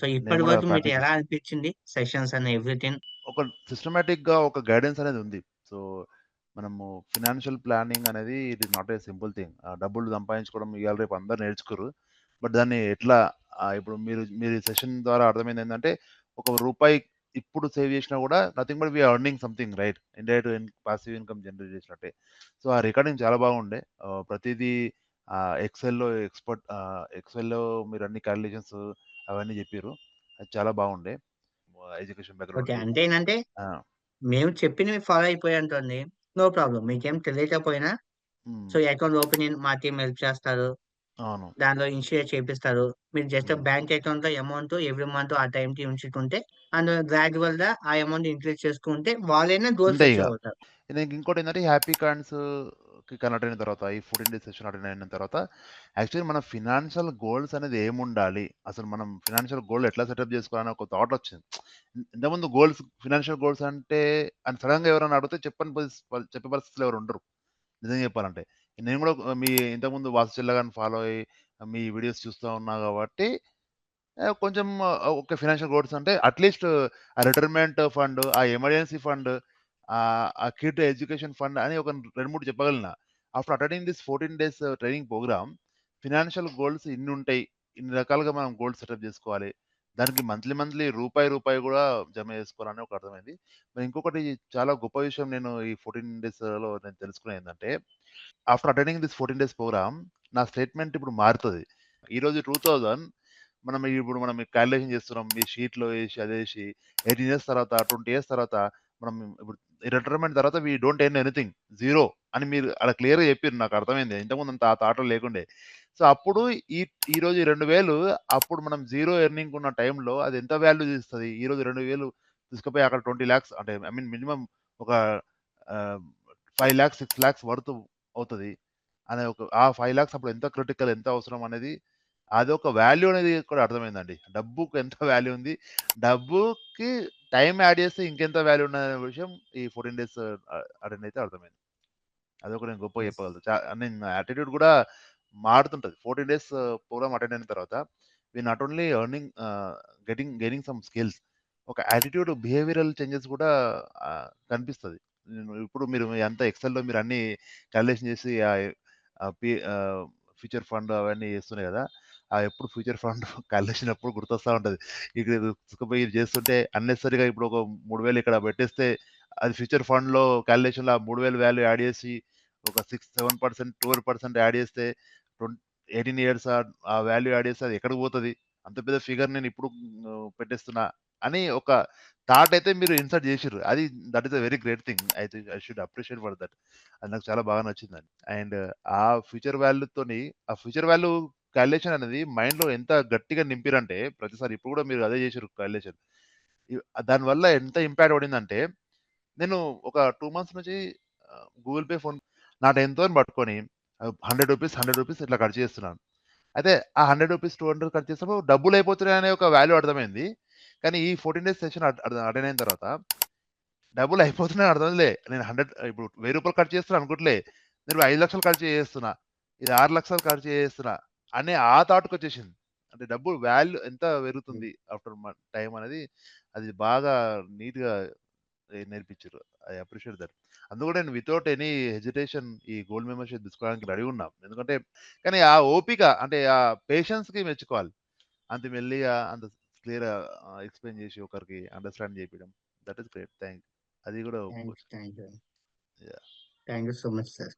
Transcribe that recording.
So, నేను ఇప్పటి గూడా వరకు మీకు ప్రాక్టీస్ ఎలా చేస్తున్నా. అనిపించింది సెషన్స్ అండ్ ఎవ్రీథింగ్? ఒక సిస్టమాటిక్‌గా ఒక గైడెన్స్ అనేది ఉంది. సో, మనము ఫినాన్షియల్ ప్లానింగ్ అనేది it is not a simple thing. డబ్బులు సంపాదించుకోవడం ఇయాల రేపు అందరూ నేర్చుకోరు. బట్ దాన్ని ఎట్లా ఇప్పుడు మీరు ఈ సెషన్ ద్వారా అర్థమైందేంటంటే, ఒక రూపాయి ఇప్పుడు సేవ్ చేసినా గూడా nothing but we are earning something right. Indirect passive income generate చేసినట్టే. సో, ఆ రికార్డింగ్ చాలా బాగుండే. ప్రతీదీ ఎక్సెల్‌లో మీరు అన్ని కాలిక్యులేషన్స్ అవన్నీ జెప్పిర్రు. అది చాలా బాగుండే. Education okay. బ్యాక్‌గ్రౌండ్‌ది. అంటే ఏంటంటే, ఆ! మేము చెప్పినవి ఫాలో అయిపోయారనుకోండి, నో ప్రాబ్లమ్. మీకేం తెలియకపోయినా హ్మ్. సో, అకౌంట్ ఓపెనింగ్ మా టీమ్ హెల్ప్ చేస్తారు. అవును. దానిలో ఇనిషియేట్ చేపిస్తారు. మీరు జస్ట్ హ్మ్. బ్యాంక్ అకౌంట్‌లో అమౌంట్ ఎవ్రీ మంత్ ఆ టైంకి ఉంచుకుంటే, అండ్ గ్రాడ్యువల్‌గా ఆ అమౌంట్ ఇంక్రీజ్ చేసుకుంటే వాళ్ళైనా గోల్స్ అంతే ఇగ. అచీవ్ అవుతారు. ఇంకోటేంటంటే హ్యాపీ కార్డ్స్‌కి కనెక్ట్ అయిన తర్వాత ఈ 14 డేస్ సెషన్ అటెండ్ అయిన తర్వాత యాక్చువల్లీ మన ఫినాన్షియల్ గోల్స్ అనేది ఏముండాలి? అసలు మనం ఫినాన్షియల్ గోల్ ఎట్లా సెటప్ చేసుకోవాలని ఒక థాట్ వచ్చింది. ఇంతకుముందు ఫినాన్షియల్ గోల్స్ అంటే అని సడెన్‌గా ఎవరైనా అడిగితే చెప్పే పరిస్థితిలో ఎవరు ఉండరు. నిజంగా చెప్పాలంటే. నేను కూడా మీ ఇంతకుముందు వాసుచిల్ల గారిని ఫాలో అయ్యి మీ వీడియోస్ చూస్తా ఉన్నా కాబట్టి కొంచెం ఓకే. ఫినాన్షియల్ గోల్స్ అంటే అట్‌లీస్ట్ ఆ రిటైర్మెంట్ ఫండ్, ఆ ఎమర్జెన్సీ ఫండ్, ఆ కిడ్ ఎడ్యుకేషన్ ఫండ్ అని ఒక 2, 3 చెప్పగలను. After attending this 14 days training program financial goals ఇన్నుంటాయి. ఇన్ని రకాలుగా మనం గోల్స్ సెటప్ జేసుకోవాలి. దానికి మంత్లీ రూపాయి గూడా జమ జేసుకోవాలని ఒక అర్థమైంది. మరి ఇంకొకటి చాలా గొప్ప విషయం నేను ఈ 14 డేస్‌లో నేను తెలుసుకున్నదేంటంటే after attending this 14 days program నా స్టేట్‌మెంట్ ఇప్పుడు మారుతది. ఈరోజు 2000 మనం కాలిక్యులేషన్ చేస్తున్నాం. మీ షీట్‌లో ఏసి, అదేసి 18 ఇయర్స్ తర్వాత, 20 ఇయర్స్ తర్వాత మనం ఇప్పుడు రిటైర్మెంట్ తర్వాత we don't earn anything. Zero అని మీరు ఆడ క్లియర్‌గా చెప్పిర్రు. నాకు అర్థమైంది. ఇంతకుముందు అంత ఆ థాట్‌లో లేకుండే. సో, అప్పుడు ఈ ఈరోజు ఈ 2000 అప్పుడు మనం జీరో ఎర్నింగ్ ఉన్న టైంలో అది ఎంత వాల్యూ ఇస్తది? ఈరోజు 2000 తీసుకుపోయి అక్కడ 20,00,000 అంటే ఐ మీన్ మినిమమ్ ఒక ఆహ్, 5,00,000, 6,00,000 వర్త్ అవుతది. అనే ఆ 5,00,000 అప్పుడు ఎంత క్రిటికల్, ఎంత అవసరం అనేది అదొక వాల్యూ అనేది కూడా అర్థమైందండి. డబ్బుకి ఎంత వాల్యూ ఉంది. డబ్బుకి టైమ్ యాడ్ చేస్తే ఇంకెంత వాల్యూ ఉన్నదనే విషయం ఈ 14 డేస్ అటెండ్ అయితే అర్థమైంది. అదొకటి నేను గొప్పగా యెస్. చెప్పగలుగుతా. నా యాటిట్యూడ్ కూడా మారుతుంటది. 14 డేస్ ప్రోగ్రామ్ అటెండ్ అయిన తర్వాత we not only earning gaining some skills. ఒక యాటిట్యూడ్ బిహేవియరల్ చేంజెస్ కూడా కనిపిస్తది. ఇప్పుడు మీరు అంతా ఎక్సెల్‌లో మీరు అన్ని కాలిక్యులేషన్ చేసి ఫ్యూచర్ ఫండ్ అవన్నీ చేస్తున్నారు కదా! ఎప్పుడు ఫ్యూచర్ ఫండ్ కాలిక్యులేషన్ ఎప్పుడు గుర్తొస్తా ఉంటది. ఇక్కడ తీసుకుపోయి ఇది చేస్తుంటే అన్నెసెసరీగా ఇప్పుడు ఒక 3000 ఇక్కడ పెట్టేస్తే అది ఫ్యూచర్ ఫండ్‌లో కాలిక్యులేషన్‌లో ఆ 3000 వాల్యూ యాడ్ చేసి ఒక 6, 7%, 12% యాడ్ చేస్తే 18 ఇయర్స్ ఆ వాల్యూ యాడ్ చేస్తే అది ఎక్కడికి పోతది? అంత పెద్ద ఫిగర్ నేను ఇప్పుడు పెట్టేస్తున్నా అని ఒక థాట్ అయితే మీరు ఇన్సర్ట్ చేసిర్రు. That is a very great thing. I should appreciate for that. అది నాకు చాలా బాగా నచ్చిందండి. అండ్ ఆ ఫ్యూచర్ వాల్యూతోని ఆ ఫ్యూచర్ వాల్యూ కాలిక్యులేషన్ అనేది మైండ్‌లో ఎంత గట్టిగా నింపిరంటే ప్రతిసారి ఇప్పుడు కూడా మీరు అదే చేసిర్రు కాలిక్యులేషన్. దానివల్ల ఎంత ఇంపాక్ట్ పడిందంటే నేను ఒక 2 మంత్స్ నుంచి గూగుల్ పే, ఫోన్ నా 10,000 పట్టుకొని రూ. 100 ఇట్లా ఖర్చు చేస్తున్నాను. అయితే ఆ రూ. 100, 200 ఖర్చు చేసినప్పుడు డబ్బులయిపోతున్నాయనే ఒక వాల్యూ అర్థమైంది. కానీ ఈ 14 డేస్ సెషన్ అటెండ్ అయిన తర్వాత డబ్బులయిపోతున్నాయని అర్థమైందిలే. నేను 100 ఇప్పుడు రూ. 1000 ఖర్చు చేస్తున్నా అనుకోవట్లే. నేను 5,00,000 ఖర్చు చేసేస్తున్నా. ఇది 6,00,000 ఖర్చు చేసేస్తున్నా అనే ఆ థాట్‌కొచ్చేసింది. అంటే డబ్బు వాల్యూ ఎంత పెరుగుతుంది ఆఫ్టర్ టైమ్ అనేది అది బాగా నీట్‌గా నేర్పించిర్రు. I appreciate that. అందుకు నేను వితౌట్ ఎనీ హెజిటేషన్ ఈ గోల్డ్ మెంబర్‌షిప్ తీసుకోవడానికి రెడీగా ఉన్నా. ఎందుకంటే కానీ ఆ ఓపిక అంటే ఆ పేషెన్స్‌కి మెచ్చుకోవాలి. అంత మెల్లిగా అంత క్లియర్‌గా ఎక్స్‌ప్లెయిన్ చేసి ఒకరికి అండర్‌స్టాండ్ చేపియడం. That is great. అది కూడా థాంక్ ఒప్పుకోవచ్చు. You. Thank you. Yeah! Thank you so much sir.